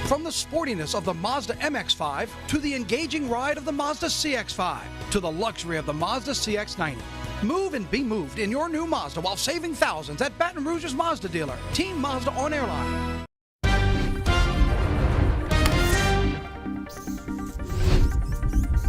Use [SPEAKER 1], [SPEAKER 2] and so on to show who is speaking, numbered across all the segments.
[SPEAKER 1] From the sportiness of the Mazda MX-5 to the engaging ride of the Mazda CX-5 to the luxury of the Mazda CX-90. Move and be moved in your new Mazda while saving thousands at Baton Rouge's Mazda dealer. Team Mazda on Airline.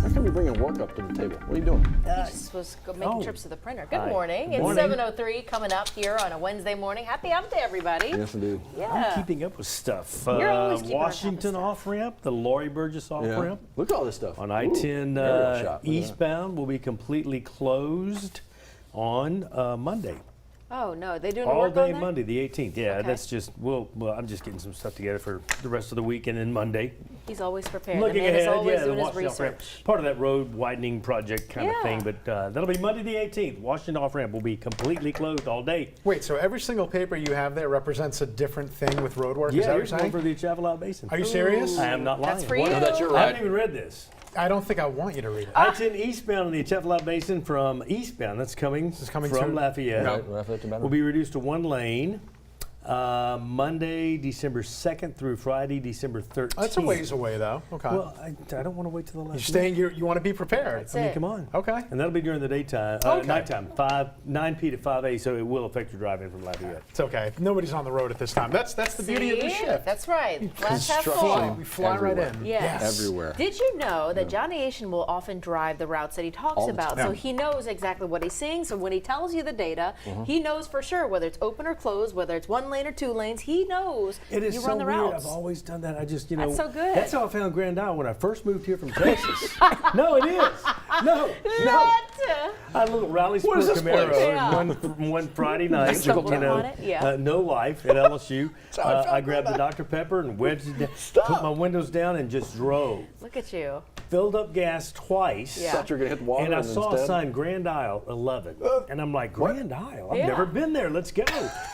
[SPEAKER 2] How come you're bringing work up to the table? What are you doing?
[SPEAKER 3] He just was making trips to the printer. Good morning. It's 7:03 coming up here on a Wednesday morning. Happy Hump Day, everybody.
[SPEAKER 2] Yes, indeed.
[SPEAKER 3] Yeah.
[SPEAKER 4] I'm keeping up with stuff.
[SPEAKER 3] You're always keeping
[SPEAKER 4] Washington
[SPEAKER 3] on top of stuff.
[SPEAKER 4] off-ramp, the Laurie Burgess off-ramp.
[SPEAKER 2] Look at all this stuff.
[SPEAKER 4] On I-10
[SPEAKER 2] aerial shot.
[SPEAKER 4] eastbound will be completely closed on Monday.
[SPEAKER 3] Oh, no. They doing
[SPEAKER 4] All
[SPEAKER 3] work
[SPEAKER 4] day
[SPEAKER 3] on that?
[SPEAKER 4] Monday, the 18th. Yeah,
[SPEAKER 3] Okay.
[SPEAKER 4] that's just, well, I'm just getting some stuff together for the rest of the week and then Monday.
[SPEAKER 3] He's always prepared.
[SPEAKER 4] Looking
[SPEAKER 3] the man
[SPEAKER 4] ahead,
[SPEAKER 3] is always
[SPEAKER 4] yeah, the
[SPEAKER 3] doing his
[SPEAKER 4] Washington off-ramp.
[SPEAKER 3] research.
[SPEAKER 4] Part of that road widening project kind of
[SPEAKER 3] Yeah.
[SPEAKER 4] thing, but that'll be Monday the 18th. Washington off-ramp will be completely closed all day.
[SPEAKER 5] Wait, so every single paper you have there represents a different thing with road work? Is that
[SPEAKER 4] Yeah,
[SPEAKER 5] what you're
[SPEAKER 4] here's one
[SPEAKER 5] saying?
[SPEAKER 4] for the Chavalot Basin.
[SPEAKER 5] Are you serious?
[SPEAKER 4] I am not lying.
[SPEAKER 3] That's for you.
[SPEAKER 2] No, that's your
[SPEAKER 4] I
[SPEAKER 2] right.
[SPEAKER 4] haven't even read this.
[SPEAKER 5] I don't think I want you to read it.
[SPEAKER 4] I-10 eastbound in the Chavalot Basin from eastbound, that's coming,
[SPEAKER 5] coming
[SPEAKER 4] from
[SPEAKER 5] to-
[SPEAKER 4] Lafayette,
[SPEAKER 2] Right, Lafayette to Baton
[SPEAKER 4] will be reduced to one lane Monday, December 2nd through Friday, December 13th.
[SPEAKER 5] That's a ways away, though. Okay.
[SPEAKER 4] Well, I don't want to wait till the last
[SPEAKER 5] you're
[SPEAKER 4] minute.
[SPEAKER 5] staying. You want to be prepared.
[SPEAKER 3] That's
[SPEAKER 4] I mean,
[SPEAKER 3] it.
[SPEAKER 4] come on.
[SPEAKER 5] Okay.
[SPEAKER 4] And that'll be during the daytime,
[SPEAKER 5] Okay.
[SPEAKER 4] nighttime, 9p to 5a, so it will affect your driving from Lafayette.
[SPEAKER 5] It's okay. Nobody's on the road at this time. That's the beauty of the
[SPEAKER 3] See?
[SPEAKER 5] shift.
[SPEAKER 3] That's right. Glass half
[SPEAKER 2] Construction.
[SPEAKER 3] full.
[SPEAKER 5] We fly right
[SPEAKER 2] Everywhere.
[SPEAKER 5] in.
[SPEAKER 3] Yes.
[SPEAKER 2] Everywhere.
[SPEAKER 3] Did you know that Johnny Asian will often drive the routes that he talks
[SPEAKER 2] All the
[SPEAKER 3] about?
[SPEAKER 5] time.
[SPEAKER 3] So he knows exactly what he's seeing. So when he tells you the data, he knows for sure whether it's open or closed, whether it's one lane or two lanes. He knows
[SPEAKER 4] It is
[SPEAKER 3] you
[SPEAKER 4] so
[SPEAKER 3] run the
[SPEAKER 4] weird.
[SPEAKER 3] routes.
[SPEAKER 4] I've always done that. I just,
[SPEAKER 3] That's so good.
[SPEAKER 4] That's how I found Grand Isle when I first moved here from Texas. No, it is. No.
[SPEAKER 3] What?
[SPEAKER 4] I had a little Rally Sport
[SPEAKER 2] is this
[SPEAKER 4] Camaro
[SPEAKER 2] place?
[SPEAKER 3] Yeah.
[SPEAKER 4] one Friday night.
[SPEAKER 3] Stumbled upon it, yeah.
[SPEAKER 4] No life at LSU.
[SPEAKER 2] how I felt
[SPEAKER 4] I grabbed the Dr. Pepper and wedged it down, put my windows down, and just drove.
[SPEAKER 3] Look at you.
[SPEAKER 4] Filled up gas twice.
[SPEAKER 3] Yeah.
[SPEAKER 2] Thought you were going to hit the water
[SPEAKER 4] And I saw a
[SPEAKER 2] instead.
[SPEAKER 4] sign, Grand Isle 11. And I'm like, Grand Isle? I've
[SPEAKER 3] Yeah.
[SPEAKER 4] never been there. Let's go.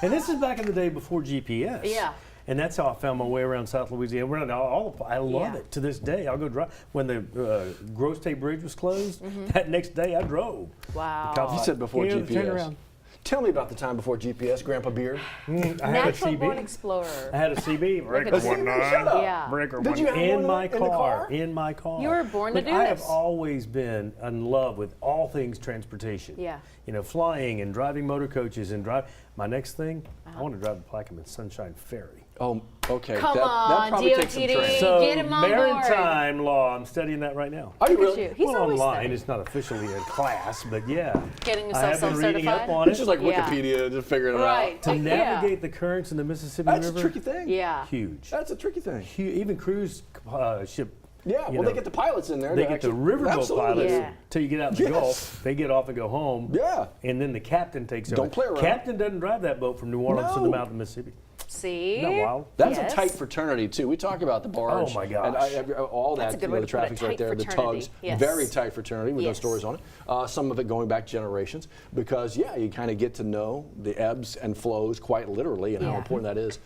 [SPEAKER 4] And this is back in the day before GPS.
[SPEAKER 3] Yeah.
[SPEAKER 4] And that's how I found my way around South Louisiana. I love
[SPEAKER 3] Yeah.
[SPEAKER 4] it to this day. I'll go drive. When the Grosse State Bridge was closed, that next day I drove.
[SPEAKER 3] Wow.
[SPEAKER 2] You said before
[SPEAKER 4] Yeah,
[SPEAKER 2] GPS.
[SPEAKER 4] turn around.
[SPEAKER 2] Tell me about the time before GPS, Grandpa Beard.
[SPEAKER 4] I had a
[SPEAKER 3] Natural born
[SPEAKER 4] CB.
[SPEAKER 3] explorer.
[SPEAKER 4] I had a CB. Breaker
[SPEAKER 3] at you.
[SPEAKER 4] one nine.
[SPEAKER 2] Shut up.
[SPEAKER 3] Yeah.
[SPEAKER 4] Breaker
[SPEAKER 2] Did
[SPEAKER 4] one
[SPEAKER 2] you have
[SPEAKER 4] in
[SPEAKER 2] one
[SPEAKER 4] my
[SPEAKER 2] in the
[SPEAKER 4] car.
[SPEAKER 2] car?
[SPEAKER 4] In my car.
[SPEAKER 3] You were born to
[SPEAKER 4] Look,
[SPEAKER 3] do
[SPEAKER 4] I have
[SPEAKER 3] this.
[SPEAKER 4] always been in love with all things transportation.
[SPEAKER 3] Yeah.
[SPEAKER 4] You know, flying and driving motor coaches and drive. My next thing, I want to drive the Plaquemine Sunshine Ferry.
[SPEAKER 2] Oh, okay.
[SPEAKER 3] Come
[SPEAKER 2] that
[SPEAKER 3] on,
[SPEAKER 2] probably takes some
[SPEAKER 3] DOTD.
[SPEAKER 2] training.
[SPEAKER 4] So
[SPEAKER 3] Get him on board.
[SPEAKER 4] maritime law, I'm studying that right now.
[SPEAKER 2] Are you
[SPEAKER 3] Look at
[SPEAKER 2] really?
[SPEAKER 3] you. He's
[SPEAKER 4] well,
[SPEAKER 3] always
[SPEAKER 4] online.
[SPEAKER 3] studying.
[SPEAKER 4] It's not officially a class, but yeah.
[SPEAKER 3] Getting
[SPEAKER 4] I
[SPEAKER 3] himself
[SPEAKER 4] have been reading up
[SPEAKER 3] self-certified?
[SPEAKER 4] on
[SPEAKER 2] It's
[SPEAKER 4] it.
[SPEAKER 2] just like
[SPEAKER 3] Yeah.
[SPEAKER 2] Wikipedia, just figuring it
[SPEAKER 3] Right.
[SPEAKER 2] out.
[SPEAKER 4] To
[SPEAKER 3] Yeah.
[SPEAKER 4] navigate the currents in the Mississippi
[SPEAKER 2] That's
[SPEAKER 4] River.
[SPEAKER 2] a tricky thing.
[SPEAKER 3] Yeah.
[SPEAKER 4] Huge.
[SPEAKER 2] That's a tricky thing.
[SPEAKER 4] Even cruise ship.
[SPEAKER 2] Yeah,
[SPEAKER 4] you
[SPEAKER 2] well, they
[SPEAKER 4] know,
[SPEAKER 2] get the pilots in there.
[SPEAKER 4] They
[SPEAKER 2] to
[SPEAKER 4] get the
[SPEAKER 2] actually-
[SPEAKER 4] riverboat
[SPEAKER 2] Absolutely.
[SPEAKER 4] pilots
[SPEAKER 3] Yeah.
[SPEAKER 4] till you get out in the
[SPEAKER 2] Yes.
[SPEAKER 4] Gulf. They get off and go home.
[SPEAKER 2] Yeah.
[SPEAKER 4] And then the captain takes over.
[SPEAKER 2] Don't play around.
[SPEAKER 4] Captain doesn't drive that boat from New Orleans to the
[SPEAKER 2] No.
[SPEAKER 4] mouth of Mississippi.
[SPEAKER 3] See?
[SPEAKER 4] Isn't that wild?
[SPEAKER 2] That's
[SPEAKER 3] Yes.
[SPEAKER 2] a tight fraternity, too. We talk about the barge.
[SPEAKER 4] Oh, my
[SPEAKER 2] And
[SPEAKER 4] gosh.
[SPEAKER 2] all
[SPEAKER 3] That's
[SPEAKER 2] that,
[SPEAKER 3] a good
[SPEAKER 2] you
[SPEAKER 3] way
[SPEAKER 2] know, the
[SPEAKER 3] to put it,
[SPEAKER 2] traffic's right
[SPEAKER 3] tight
[SPEAKER 2] there, the
[SPEAKER 3] fraternity.
[SPEAKER 2] tugs.
[SPEAKER 3] Yes.
[SPEAKER 2] Very tight fraternity. We've done
[SPEAKER 3] Yes.
[SPEAKER 2] stories on it. Some of it going back generations because, yeah, you kind of get to know the ebbs and flows quite literally and how
[SPEAKER 3] Yeah.
[SPEAKER 2] important that is.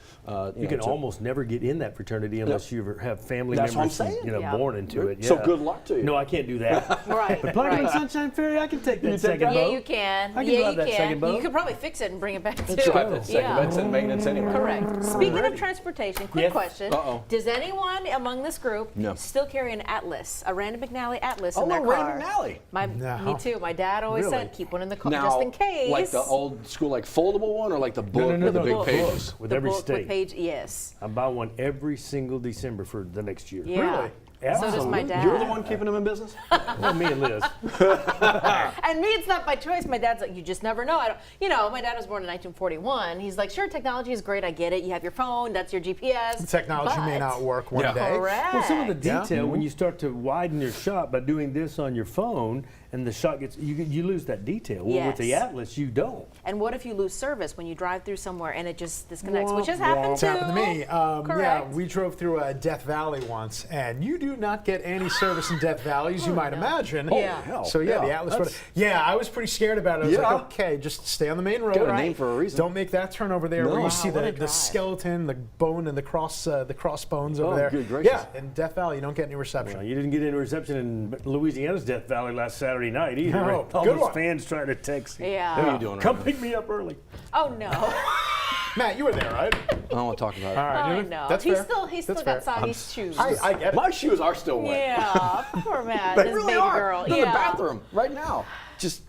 [SPEAKER 4] You can almost never get in that fraternity unless you have family
[SPEAKER 2] That's what I'm
[SPEAKER 4] members
[SPEAKER 2] saying.
[SPEAKER 4] you know,
[SPEAKER 3] Yeah.
[SPEAKER 4] born into it.
[SPEAKER 2] So
[SPEAKER 4] yeah.
[SPEAKER 2] good luck to you.
[SPEAKER 4] No, I can't do that.
[SPEAKER 3] Right.
[SPEAKER 4] But Plaquemine
[SPEAKER 3] right.
[SPEAKER 4] Sunshine Ferry, I can take that
[SPEAKER 2] take
[SPEAKER 4] second
[SPEAKER 2] that?
[SPEAKER 3] Yeah,
[SPEAKER 4] boat.
[SPEAKER 3] you can.
[SPEAKER 4] I can
[SPEAKER 3] yeah,
[SPEAKER 4] drive
[SPEAKER 3] you
[SPEAKER 4] that
[SPEAKER 3] can.
[SPEAKER 4] second boat.
[SPEAKER 3] You could probably fix it and bring it back too.
[SPEAKER 2] Drive that second.
[SPEAKER 3] Yeah.
[SPEAKER 2] That's in maintenance anyway.
[SPEAKER 3] Correct. Speaking of transportation, quick
[SPEAKER 4] Yes.
[SPEAKER 3] question.
[SPEAKER 2] Uh-oh.
[SPEAKER 3] Does anyone among this group
[SPEAKER 2] No.
[SPEAKER 3] still carry an Atlas, a Random McNally Atlas
[SPEAKER 2] Oh,
[SPEAKER 3] in their
[SPEAKER 2] no,
[SPEAKER 3] car?
[SPEAKER 2] Random McNally.
[SPEAKER 5] No.
[SPEAKER 3] Me too. My dad always
[SPEAKER 4] Really?
[SPEAKER 3] said keep one in the car
[SPEAKER 2] Now,
[SPEAKER 3] just in case.
[SPEAKER 2] like the old school, like foldable one, or like the book
[SPEAKER 4] no,
[SPEAKER 2] with the
[SPEAKER 4] no,
[SPEAKER 2] big
[SPEAKER 4] book.
[SPEAKER 2] pages?
[SPEAKER 4] With
[SPEAKER 3] the
[SPEAKER 4] every
[SPEAKER 3] book
[SPEAKER 4] state.
[SPEAKER 3] with page. Yes.
[SPEAKER 4] I buy one every single December for the next year.
[SPEAKER 3] Yeah.
[SPEAKER 2] Really?
[SPEAKER 3] So does my dad.
[SPEAKER 2] You're the one keeping them in business?
[SPEAKER 4] Well, me and Liz.
[SPEAKER 3] And me, it's not by choice. My dad's like, you just never know. I don't, you know, my dad was born in 1941. He's like, sure, technology is great. I get it. You have your phone. That's your GPS.
[SPEAKER 5] The technology may
[SPEAKER 3] but-
[SPEAKER 5] not work one
[SPEAKER 2] Yeah.
[SPEAKER 5] day.
[SPEAKER 3] Correct.
[SPEAKER 4] Well, some of the
[SPEAKER 5] Yeah.
[SPEAKER 4] detail, when you start to widen your shot by doing this on your phone, and the shot gets, you lose that detail. Well, with the
[SPEAKER 3] Yes.
[SPEAKER 4] Atlas, you don't.
[SPEAKER 3] And what if you lose service when you drive through somewhere and it just disconnects, which has
[SPEAKER 4] Womp
[SPEAKER 3] happened
[SPEAKER 5] It's
[SPEAKER 3] too.
[SPEAKER 5] happened to me. Yeah,
[SPEAKER 3] Correct.
[SPEAKER 5] we drove through Death Valley once, and you do not get any service in Death Valley, as you might imagine.
[SPEAKER 3] Yeah.
[SPEAKER 2] hell.
[SPEAKER 5] So yeah, the
[SPEAKER 2] Yeah,
[SPEAKER 5] Atlas.
[SPEAKER 2] that's-
[SPEAKER 5] Yeah, I was pretty scared about it. I was
[SPEAKER 2] Yeah.
[SPEAKER 5] like, okay, just stay on the main road.
[SPEAKER 2] Got a name for a reason.
[SPEAKER 5] Don't make that turn over there where
[SPEAKER 2] No.
[SPEAKER 5] you see
[SPEAKER 3] Wow, what a
[SPEAKER 5] the
[SPEAKER 3] drive.
[SPEAKER 5] skeleton, the bone, and the crossbones over
[SPEAKER 2] Oh,
[SPEAKER 5] there.
[SPEAKER 2] good gracious.
[SPEAKER 5] Yeah, in Death Valley, you don't get any reception.
[SPEAKER 4] Well, you didn't get any reception in Louisiana's Death Valley last Saturday night either.
[SPEAKER 5] No,
[SPEAKER 4] All
[SPEAKER 5] good
[SPEAKER 4] those
[SPEAKER 5] one.
[SPEAKER 4] fans trying to text.
[SPEAKER 3] Yeah.
[SPEAKER 2] What are you doing
[SPEAKER 4] Come
[SPEAKER 2] right
[SPEAKER 4] pick me up early.
[SPEAKER 3] Oh no.
[SPEAKER 5] Matt, you were there, right?
[SPEAKER 2] I don't want to talk about it.
[SPEAKER 5] All right,
[SPEAKER 3] I
[SPEAKER 5] you-
[SPEAKER 3] know.
[SPEAKER 5] That's
[SPEAKER 3] He's
[SPEAKER 5] fair.
[SPEAKER 3] still
[SPEAKER 5] That's
[SPEAKER 3] got
[SPEAKER 5] fair.
[SPEAKER 3] soggy shoes.
[SPEAKER 5] I get it.
[SPEAKER 2] My shoes are still wet.
[SPEAKER 3] Yeah, poor Matt.
[SPEAKER 2] They
[SPEAKER 3] his
[SPEAKER 2] really
[SPEAKER 3] baby
[SPEAKER 2] are.
[SPEAKER 3] girl.
[SPEAKER 2] They're in
[SPEAKER 3] yeah.
[SPEAKER 2] the bathroom right now. Just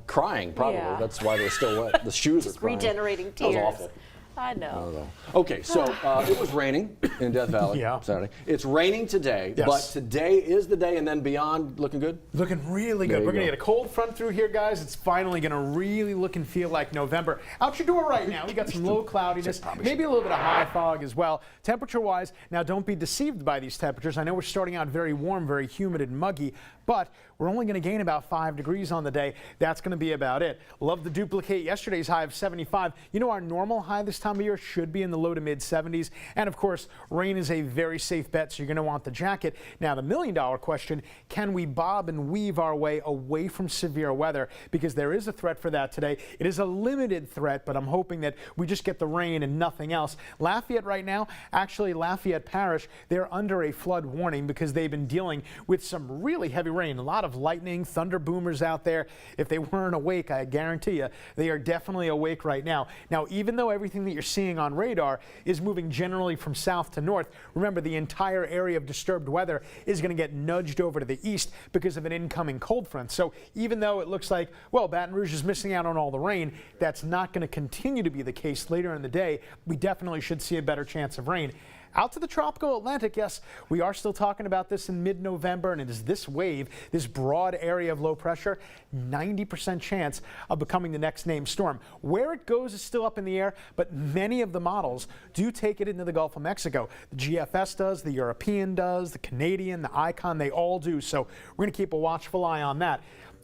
[SPEAKER 2] crying, probably.
[SPEAKER 3] Yeah.
[SPEAKER 2] That's why they're still wet. The shoes are crying.
[SPEAKER 3] Regenerating
[SPEAKER 2] That
[SPEAKER 3] tears.
[SPEAKER 2] was awful.
[SPEAKER 3] I know.
[SPEAKER 2] Okay, so it was raining in Death Valley
[SPEAKER 5] Yeah.
[SPEAKER 2] Saturday. It's raining today,
[SPEAKER 5] Yes.
[SPEAKER 2] but today is the day, and then beyond looking good?
[SPEAKER 5] Looking really
[SPEAKER 2] There
[SPEAKER 5] good.
[SPEAKER 2] you
[SPEAKER 5] We're going to
[SPEAKER 2] go.
[SPEAKER 5] get a cold front through here, guys. It's finally going to really look and feel like November. Out your door right now, we got some low cloudiness, maybe a little bit of high fog as well. Temperature-wise, now don't be deceived by these temperatures. I know we're starting out very warm, very humid and muggy, but we're only going to gain about 5 degrees on the day. That's going to be about it. Love to duplicate yesterday's high of 75. You know, our normal high this time of year should be in the low to mid 70s. And of course, rain is a very safe bet, so you're going to want the jacket. Now, the million-dollar question, can we bob and weave our way away from severe weather? Because there is a threat for that today. It is a limited threat, but I'm hoping that we just get the rain and nothing else. Lafayette right now, actually Lafayette Parish, they're under a flood warning because they've been dealing with some really heavy rain. A lot of lightning, thunder boomers out there. If they weren't awake, I guarantee you, they are definitely awake right now. Now, even though everything that you're seeing on radar is moving generally from south to north, remember the entire area of disturbed weather is going to get nudged over to the east because of an incoming cold front. So even though it looks like, well, Baton Rouge is missing out on all the rain, that's not going to continue to be the case later in the day. We definitely should see a better chance of rain. Out to the tropical Atlantic, yes, we are still talking about this in mid-November, and it is this wave, this broad area of low pressure, 90% chance of becoming the next named storm. Where it goes is still up in the air, but many of the models do take it into the Gulf of Mexico. The GFS does, the European does, the Canadian, the Icon, they all do. So we're going to keep a watchful eye on that.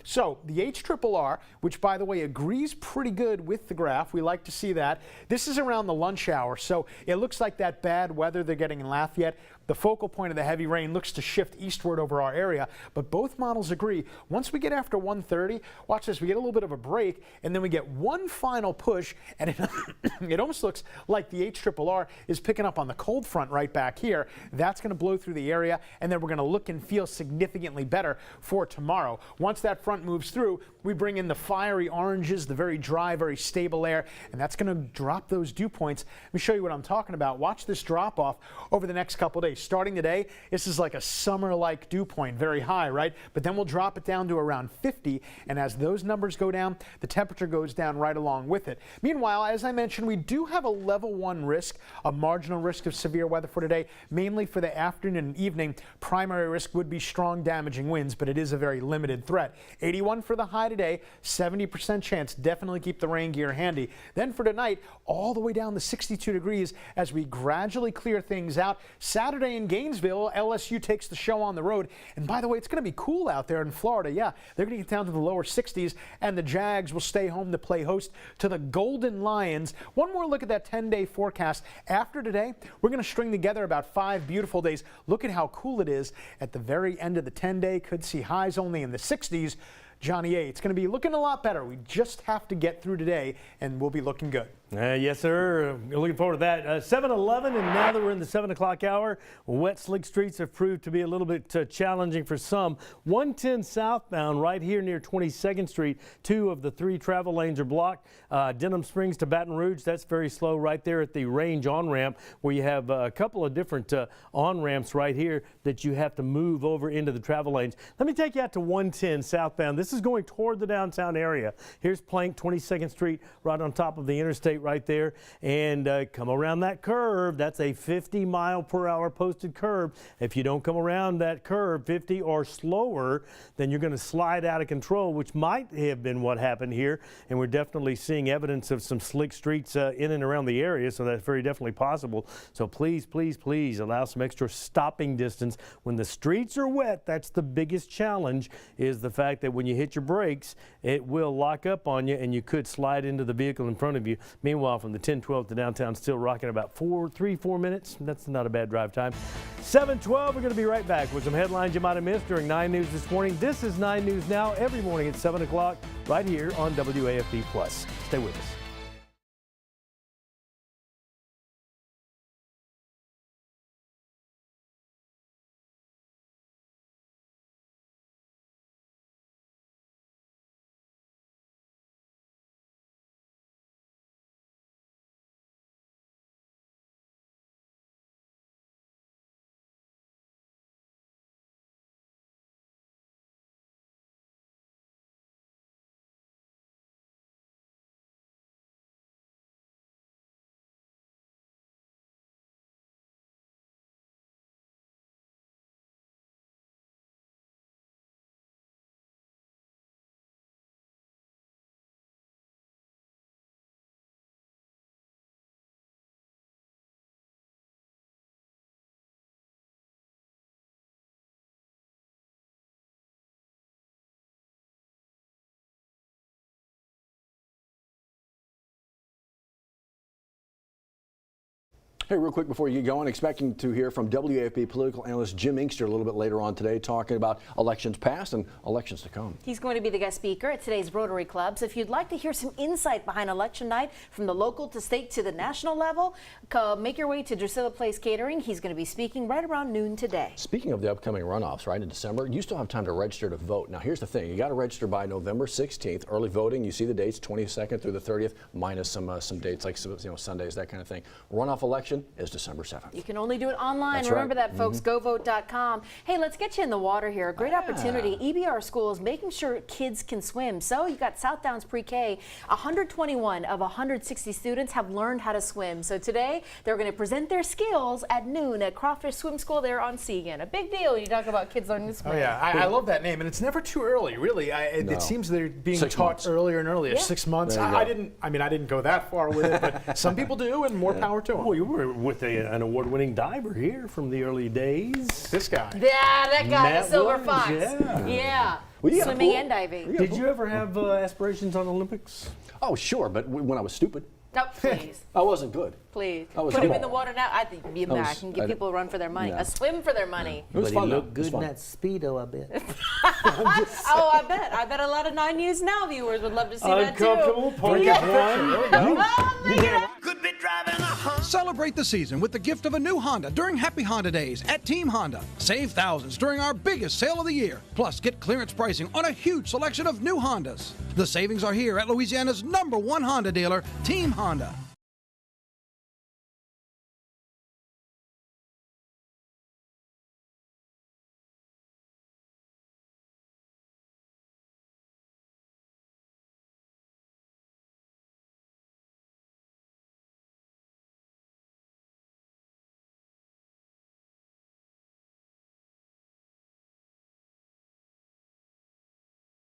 [SPEAKER 5] So the HRRR, which by the way agrees pretty good with the graph, we like to see that. This is around the lunch hour, so it looks like that bad weather they're getting in Lafayette, the focal point of the heavy rain looks to shift eastward over our area, but both models agree. Once we get after 1:30, watch this, we get a little bit of a break, and then we get one final push, and it almost looks like the HRRR is picking up on the cold front right back here. That's going to blow through the area, and then we're going to look and feel significantly better for tomorrow. Once that front moves through, we bring in the fiery oranges, the very dry, very stable air, and that's going to drop those dew points. Let me show you what I'm talking about. Watch this drop off over the next couple days. Starting today, this is like a summer-like dew point, very high, right? But then we'll drop it down to around 50, and as those numbers go down, the temperature goes down right along with it. Meanwhile, as I mentioned, we do have a level 1 risk, a marginal risk of severe weather for today, mainly for the afternoon and evening. Primary risk would be strong damaging winds, but it is a very limited threat. 81 for the high today, 70% chance, definitely keep the rain gear handy. Then for tonight, all the way down to 62 degrees as we gradually clear things out. Saturday in Gainesville, LSU takes the show on the road. And by the way, it's going to be cool out there in Florida. Yeah, they're going to get down to the lower 60s, and the Jags will stay home to play host to the Golden Lions. One more look at that 10-day forecast. After today, we're going to string together about 5 beautiful days. Look at how cool it is at the very end of the 10-day. Could see highs only in the 60s. Johnny A, it's going to be looking a lot better. We just have to get through today, and we'll be looking good.
[SPEAKER 4] Yes, sir. Looking forward to that. 7-Eleven, and now that we're in the 7 o'clock hour, wet, slick streets have proved to be a little bit challenging for some. 110 southbound right here near 22nd Street. 2 of the 3 travel lanes are blocked. Denham Springs to Baton Rouge, that's very slow right there at the range on-ramp, where you have a couple of different on-ramps right here that you have to move over into the travel lanes. Let me take you out to 110 southbound. This is going toward the downtown area. Here's Plank, 22nd Street, right on top of the interstate right there, and come around that curve. That's a 50-mile-per-hour posted curve. If you don't come around that curve 50 or slower, then you're going to slide out of control, which might have been what happened here, and we're definitely seeing evidence of some slick streets in and around the area, so that's very definitely possible. So please, please, please allow some extra stopping distance. When the streets are wet, that's the biggest challenge, is the fact that when you hit your brakes, it will lock up on you, and you could slide into the vehicle in front of you. Meanwhile, from the 1012 to downtown, still rocking about 4 minutes. That's not a bad drive time. 7:12, we're going to be right back with some headlines you might have missed during 9 News this morning. This is 9 News Now every morning at 7 o'clock right here on WAFB+. Stay with us.
[SPEAKER 2] Hey, real quick before you get going, expecting to hear from WAFB political analyst Jim Inkster a little bit later on today, talking about elections past and elections to come.
[SPEAKER 3] He's going to be the guest speaker at today's Rotary Club. So if you'd like to hear some insight behind election night from the local to state to the national level, make your way to Drusilla Place Catering. He's going to be speaking right around noon today.
[SPEAKER 2] Speaking of the upcoming runoffs, right, in December, you still have time to register to vote. Now, here's the thing. You got to register by November 16th. Early voting, you see the dates, 22nd through the 30th, minus some dates like Sundays, that kind of thing. Runoff election is December 7th.
[SPEAKER 3] You can only do it online.
[SPEAKER 2] That's
[SPEAKER 3] Remember
[SPEAKER 2] right.
[SPEAKER 3] that, folks. GoVote.com. Hey, let's get you in the water here. A great opportunity. EBR School is making sure kids can swim. So you got South Downs Pre-K. 121 of 160 students have learned how to swim. So today they're going to present their skills at noon at Crawfish Swim School there on Seagan. A big deal when you talk about kids learning to swim.
[SPEAKER 5] Oh yeah, I love that name, and it's never too early, really. It seems they're being
[SPEAKER 2] 6
[SPEAKER 5] taught
[SPEAKER 2] months.
[SPEAKER 5] earlier and earlier.
[SPEAKER 3] Yeah.
[SPEAKER 5] 6 months.
[SPEAKER 2] There you go.
[SPEAKER 5] I didn't go that far with it, but some people do, and more power to them.
[SPEAKER 4] Well, you were with an award-winning diver here from the early days.
[SPEAKER 5] This guy.
[SPEAKER 3] Yeah, that guy,
[SPEAKER 4] Matt
[SPEAKER 3] the silver
[SPEAKER 4] Williams,
[SPEAKER 3] fox.
[SPEAKER 4] yeah.
[SPEAKER 2] Well, you got a
[SPEAKER 3] Swimming
[SPEAKER 2] pool.
[SPEAKER 3] and diving.
[SPEAKER 4] Did you ever have aspirations on Olympics?
[SPEAKER 2] Oh, sure, but when I was stupid,
[SPEAKER 3] No, please.
[SPEAKER 2] I wasn't good.
[SPEAKER 3] Please.
[SPEAKER 2] I was
[SPEAKER 3] Put him
[SPEAKER 2] good.
[SPEAKER 3] in the water now. I think be back and give people a run for their money.
[SPEAKER 2] Yeah.
[SPEAKER 3] A swim for their money.
[SPEAKER 2] It was
[SPEAKER 6] But
[SPEAKER 2] fun,
[SPEAKER 6] he
[SPEAKER 2] though.
[SPEAKER 6] looked
[SPEAKER 2] It was
[SPEAKER 6] good in
[SPEAKER 2] fun.
[SPEAKER 6] that Speedo, I bet.
[SPEAKER 3] Oh, I bet. I bet a lot of 9 News Now viewers would love to see that too.
[SPEAKER 4] Uncomfortable, part one.
[SPEAKER 3] Oh, look at that.
[SPEAKER 1] Celebrate the season with the gift of a new Honda during Happy Honda Days at Team Honda. Save thousands during our biggest sale of the year. Plus, get clearance pricing on a huge selection of new Hondas. The savings are here at Louisiana's #1 Honda dealer, Team Honda.